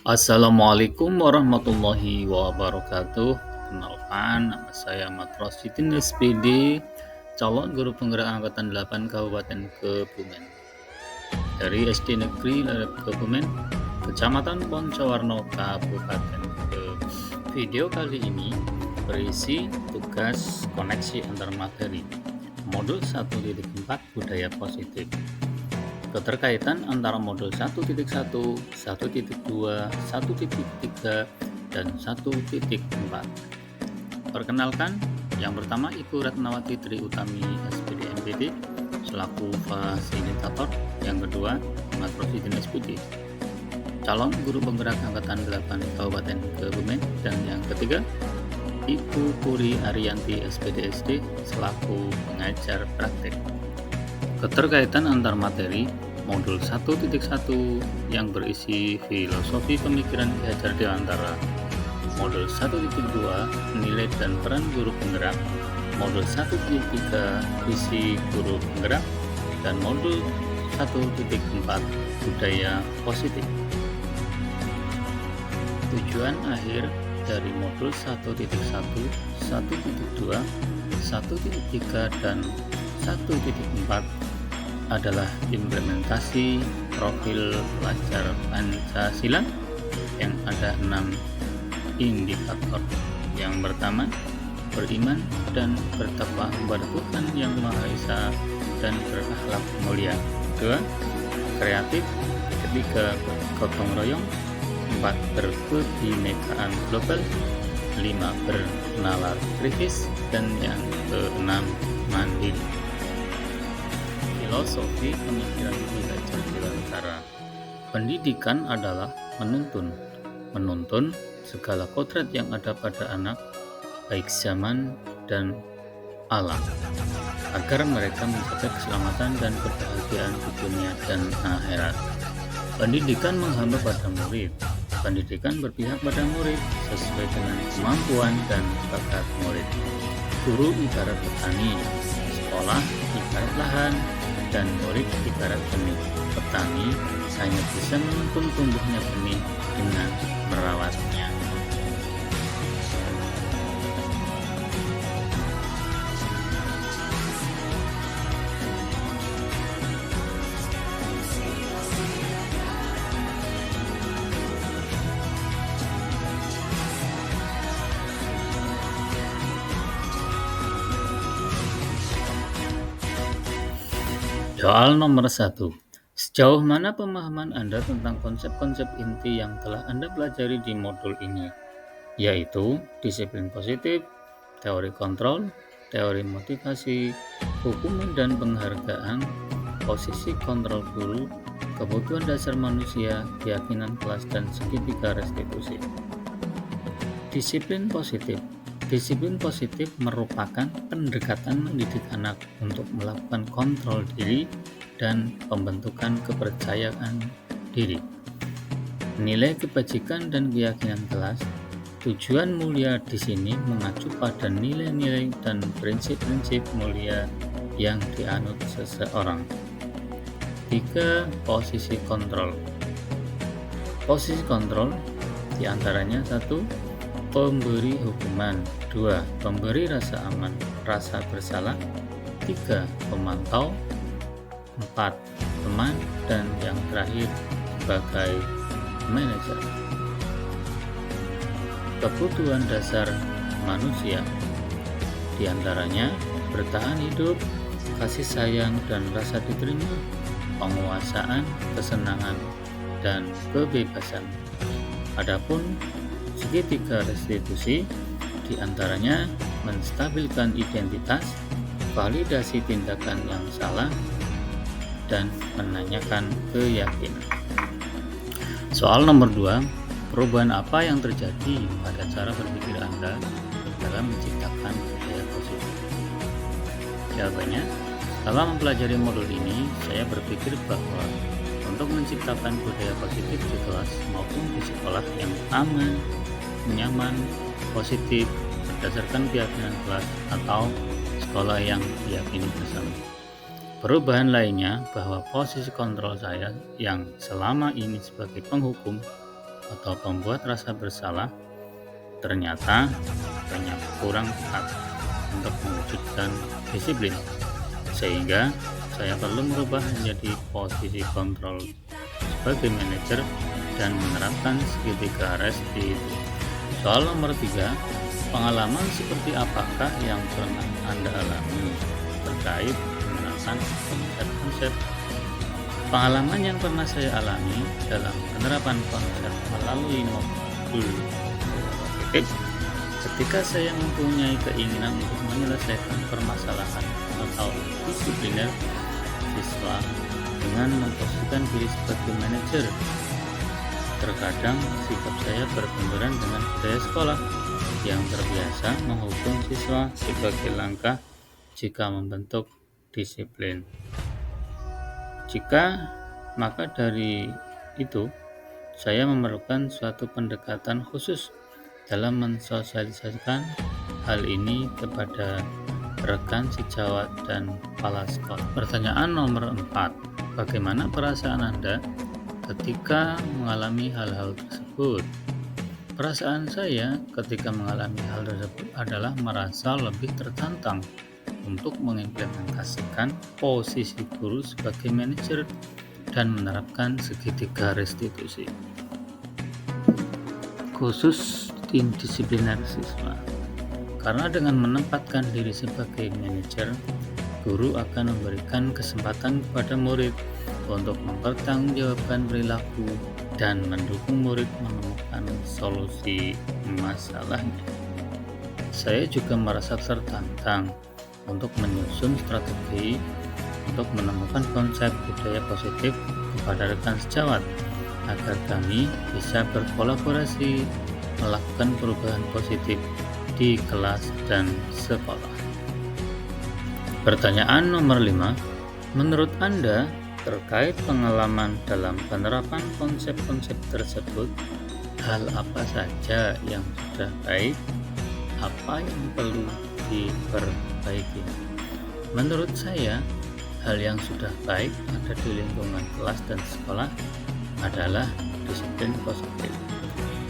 Assalamualaikum warahmatullahi wabarakatuh. Kenalkan, nama saya Matros Sidin SPD, calon guru penggerak angkatan 8 Kabupaten Kebumen. Dari SD Negeri Lerep Kebumen, Kecamatan Poncowarno, Kabupaten Kebumen. Video kali ini berisi tugas koneksi antar materi, modul 1.4 budaya positif. Keterkaitan antara modul 1.1, 1.2, 1.3, dan 1.4. Perkenalkan, yang pertama Ibu Ratnawati Tri Utami SPD MPD selaku fasilitator, yang kedua Matros Sidin SPD, calon guru penggerak angkatan 8 Kabupaten Kebumen, dan yang ketiga Ibu Puri Ariyanti SPD SD selaku pengajar praktek. Keterkaitan antar materi modul 1.1 yang berisi filosofi pemikiran Ki Hajar Dewantara, modul 1.2 nilai dan peran guru penggerak, modul 1.3 visi guru penggerak, dan modul 1.4 budaya positif. Tujuan akhir dari modul 1.1, 1.2, 1.3, dan 1.4 adalah implementasi profil pelajar Pancasila yang ada 6 indikator. Yang pertama, beriman dan bertakwa kepada Tuhan Yang Maha Esa dan berakhlak mulia. Kedua, kreatif. Ketiga, gotong royong. 4, berkebinekaan global. 5, bernalar kritis. Dan yang keenam, mandiri. Filosofi pemikiran Ki Hajar Dewantara. Pendidikan adalah menuntun segala kodrat yang ada pada anak, baik zaman dan alam, agar mereka menjaga keselamatan dan kebahagiaan di dunia dan akhirat. Pendidikan menghamba pada murid. Pendidikan berpihak pada murid sesuai dengan kemampuan dan bakat murid. Guru ibarat petani, sekolah ibarat lahan, dan murid ibarat benih. Petani hanya bisa menuntun tumbuhnya benih dengan merawatnya. Soal nomor 1. Sejauh mana pemahaman Anda tentang konsep-konsep inti yang telah Anda pelajari di modul ini, yaitu disiplin positif, teori kontrol, teori motivasi, hukuman dan penghargaan, posisi kontrol guru, kebutuhan dasar manusia, keyakinan kelas, dan segitiga restitusi. Disiplin positif. Disiplin positif merupakan pendekatan mendidik anak untuk melakukan kontrol diri dan pembentukan kepercayaan diri. Nilai kebajikan dan keyakinan kelas. Tujuan mulia di sini mengacu pada nilai-nilai dan prinsip-prinsip mulia yang dianut seseorang. 3. Posisi kontrol. Posisi kontrol diantaranya 1. Pemberi hukuman. 2. Pemberi rasa aman, rasa bersalah. 3. Pemantau. 4. Teman. Dan yang terakhir sebagai manajer. Kebutuhan dasar manusia diantaranya bertahan hidup, kasih sayang dan rasa diterima, penguasaan, kesenangan, dan kebebasan. Adapun segitiga restitusi diantaranya menstabilkan identitas, validasi tindakan yang salah, dan menanyakan keyakinan. Soal nomor 2, perubahan apa yang terjadi pada cara berpikir Anda dalam menciptakan budaya positif? Jawabannya, setelah mempelajari modul ini, saya berpikir bahwa untuk menciptakan budaya positif di kelas maupun di sekolah yang aman, nyaman, positif, berdasarkan keyakinan kelas atau sekolah yang diyakini bersama. Perubahan lainnya bahwa posisi kontrol saya yang selama ini sebagai penghukum atau membuat rasa bersalah ternyata banyak kurang tepat untuk mewujudkan disiplin, sehingga saya perlu merubah menjadi posisi kontrol sebagai manajer dan menerapkan segitiga resti itu. Soal nomor 3, pengalaman seperti apakah yang pernah Anda alami terkait menerapkan konsep-konsep? Pengalaman yang pernah saya alami dalam penerapan konsep melalui modul positif, ketika saya mempunyai keinginan untuk menyelesaikan permasalahan atau disipliner siswa dengan memposisikan diri sebagai manajer. Terkadang sikap saya berbenturan dengan budaya sekolah yang terbiasa menghukum siswa sebagai langkah jika membentuk disiplin. Maka dari itu, saya memerlukan suatu pendekatan khusus dalam mensosialisasikan hal ini kepada rekan sejawat dan kepala sekolah. Pertanyaan nomor 4, bagaimana perasaan Anda ketika mengalami hal-hal tersebut? Perasaan saya ketika mengalami hal tersebut adalah merasa lebih tertantang untuk mengimplementasikan posisi guru sebagai manajer dan menerapkan segitiga restitusi khusus tim disipliner siswa. Karena dengan menempatkan diri sebagai manajer, guru akan memberikan kesempatan kepada murid untuk mempertanggungjawabkan perilaku dan mendukung murid menemukan solusi masalahnya. Saya juga merasa tertantang untuk menyusun strategi untuk menemukan konsep budaya positif kepada rekan sejawat agar kami bisa berkolaborasi melakukan perubahan positif di kelas dan sekolah. Pertanyaan nomor 5, menurut Anda terkait pengalaman dalam penerapan konsep-konsep tersebut, hal apa saja yang sudah baik, apa yang perlu diperbaiki? Menurut saya, hal yang sudah baik ada di lingkungan kelas dan sekolah adalah disiplin positif,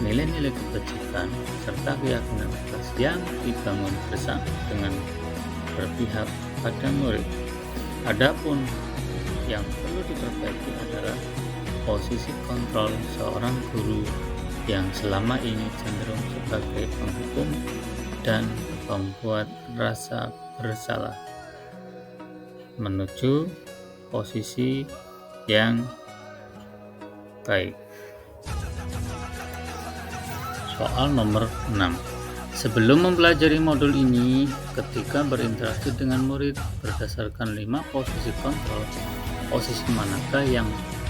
nilai-nilai kebajikan, serta keyakinan kelas yang dibangun bersama dengan berpihak pada murid. Adapun yang perlu diperbaiki adalah posisi kontrol seorang guru yang selama ini cenderung sebagai penghukum dan membuat rasa bersalah menuju posisi yang baik. Soal nomor 6. Sebelum mempelajari modul ini, ketika berinteraksi dengan murid berdasarkan 5 posisi kontrol, posisi manakah yang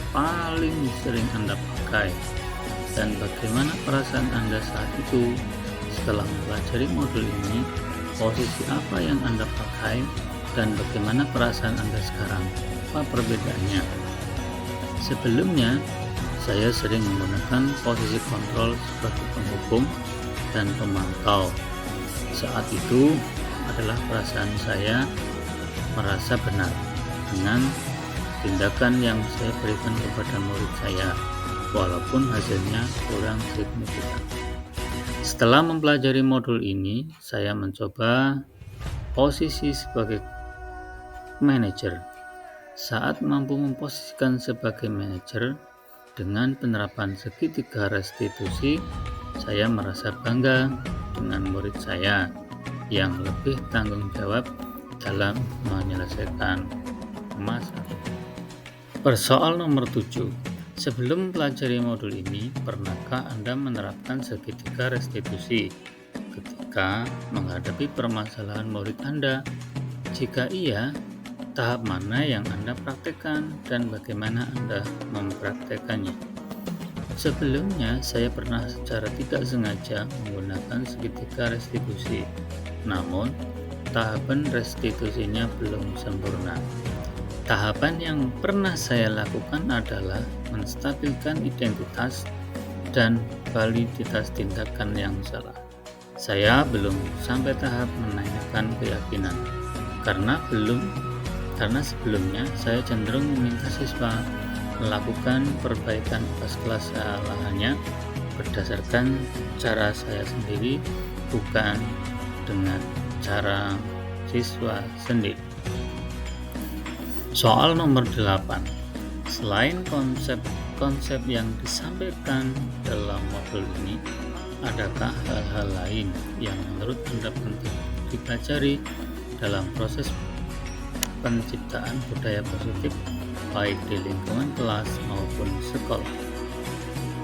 paling sering Anda pakai? Dan bagaimana perasaan Anda saat itu? Setelah mempelajari modul ini, posisi apa yang Anda pakai? Dan bagaimana perasaan Anda sekarang? Apa perbedaannya? Sebelumnya, saya sering menggunakan posisi kontrol sebagai penghukum dan pemantau. Saat itu adalah perasaan saya merasa benar dengan tindakan yang saya berikan kepada murid saya, walaupun hasilnya kurang signifikan. Setelah mempelajari modul ini, saya mencoba posisi sebagai manajer. Saat mampu memposisikan sebagai manajer dengan penerapan segitiga restitusi, saya merasa bangga dengan murid saya yang lebih tanggung jawab dalam menyelesaikan masalah. Persoal nomor 7. Sebelum mempelajari modul ini, pernahkah Anda menerapkan segitiga restitusi ketika menghadapi permasalahan murid Anda? Jika iya, tahap mana yang Anda praktekkan dan bagaimana Anda mempraktekannya? Sebelumnya, saya pernah secara tidak sengaja menggunakan segitiga restitusi, namun tahapan restitusinya belum sempurna. Tahapan yang pernah saya lakukan adalah menstabilkan identitas dan validitas tindakan yang salah. Saya belum sampai tahap menanyakan keyakinan, karena sebelumnya saya cenderung meminta siswa melakukan perbaikan atas kesalahannya berdasarkan cara saya sendiri, bukan dengan cara siswa sendiri. Soal nomor 8. Selain konsep-konsep yang disampaikan dalam modul ini, adakah hal-hal lain yang menurut Anda penting dipelajari dalam proses penciptaan budaya positif baik di lingkungan kelas maupun sekolah?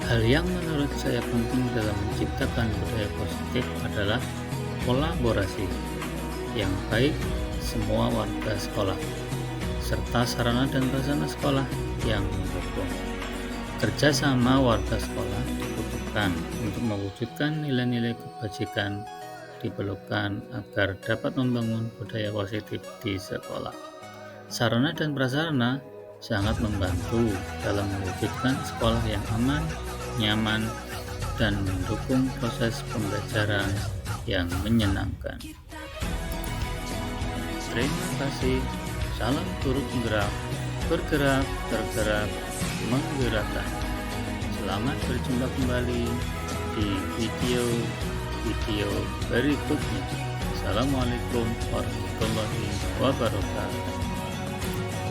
Hal yang menurut saya penting dalam menciptakan budaya positif adalah kolaborasi yang baik semua warga sekolah, serta sarana dan prasarana sekolah yang mendukung. Kerjasama warga sekolah dibutuhkan untuk mewujudkan nilai-nilai kebajikan diperlukan agar dapat membangun budaya positif di sekolah. Sarana dan prasarana sangat membantu dalam mewujudkan sekolah yang aman, nyaman, dan mendukung proses pembelajaran yang menyenangkan. Terima kasih. Salam turut gerak, bergerak, tergerak, menggerakkan. Selamat berjumpa kembali di video berikutnya. Assalamualaikum warahmatullahi wabarakatuh.